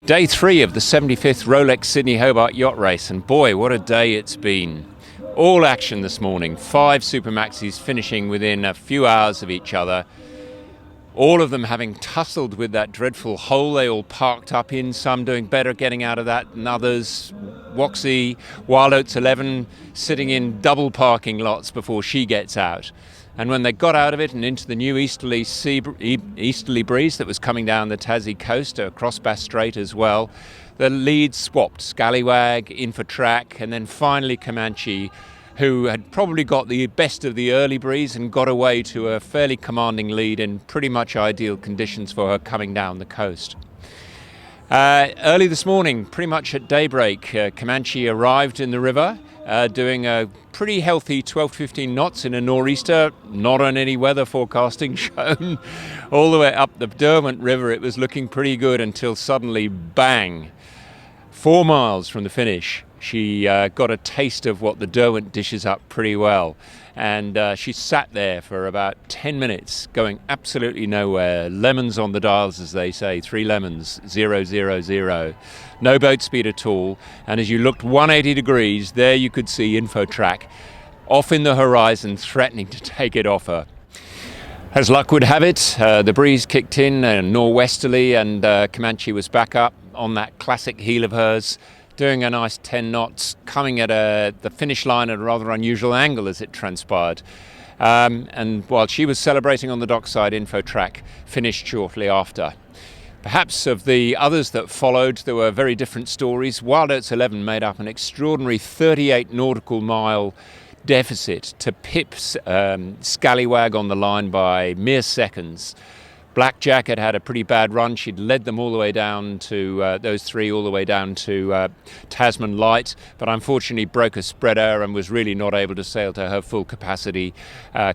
Day 3 of the 75th Rolex Sydney Hobart Yacht Race, and boy, what a day it's been. All action this morning, 5 Supermaxis finishing within a few hours of each other, all of them having tussled with that dreadful hole they all parked up in, some doing better getting out of that than others. Woxie, Wild Oats 11 sitting in double parking lots before she gets out. And when they got out of it and into the new easterly breeze that was coming down the Tassie coast, Crosbie Strait as well, the leads swapped. Scallywag, Infotrack, and then finally Comanche, who had probably got the best of the early breeze and got away to a fairly commanding lead in pretty much ideal conditions for her coming down the coast. Early this morning, pretty much at daybreak, Comanche arrived in the river, doing a pretty healthy 12 to 15 knots in a nor'easter, not on any weather forecasting shown. All the way up the Derwent River, it was looking pretty good until suddenly, bang, 4 miles from the finish, she got a taste of what the Derwent dishes up pretty well. And she sat there for about 10 minutes, going absolutely nowhere. Lemons on the dials, as they say, 3 lemons, 0, 0, 0. No boat speed at all. And as you looked 180 degrees, there you could see Infotrack off in the horizon, threatening to take it off her. As luck would have it, the breeze kicked in nor'westerly, and Comanche was back up on that classic heel of hers, doing a nice 10 knots, coming at the finish line at a rather unusual angle as it transpired. And while she was celebrating on the dockside, Infotrack finished shortly after. Perhaps of the others that followed, there were very different stories. Wild Oats 11 made up an extraordinary 38 nautical mile deficit to pip Scallywag on the line by mere seconds. Blackjack had a pretty bad run. She'd led them all the way down to those 3 all the way down to Tasman Light, but unfortunately broke a spreader and was really not able to sail to her full capacity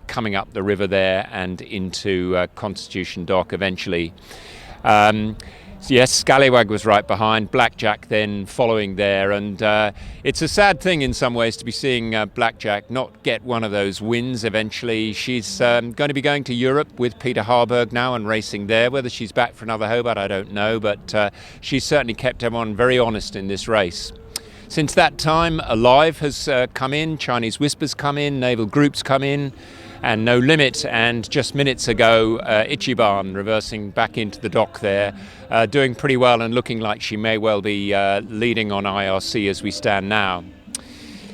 coming up the river there and into Constitution Dock eventually. Yes, Scallywag was right behind, Blackjack then following there, and it's a sad thing in some ways to be seeing Blackjack not get one of those wins eventually. She's going to be going to Europe with Peter Harburg now and racing there. Whether she's back for another Hobart, I don't know, but she's certainly kept everyone very honest in this race. Since that time, Alive has come in, Chinese Whispers come in, Naval Groups come in, and No Limit, and just minutes ago Ichiban reversing back into the dock there, doing pretty well and looking like she may well be leading on IRC as we stand now.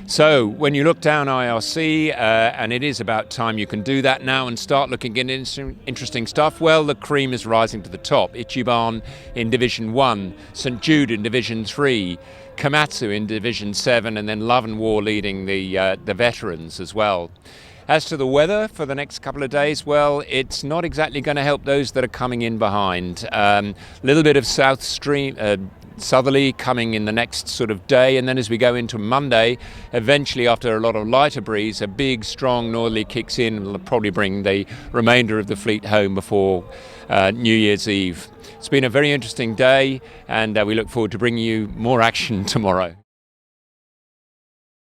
So when you look down IRC, and it is about time you can do that now and start looking at interesting stuff, well, the cream is rising to the top. Ichiban in Division 1, St Jude in Division 3, Komatsu in Division 7, and then Love and War leading the veterans as well. As to the weather for the next couple of days, well, it's not exactly going to help those that are coming in behind. Little bit of southerly coming in the next sort of day, and then as we go into Monday, eventually after a lot of lighter breeze, a big strong northerly kicks in and will probably bring the remainder of the fleet home before New Year's Eve. It's been a very interesting day, and we look forward to bringing you more action tomorrow.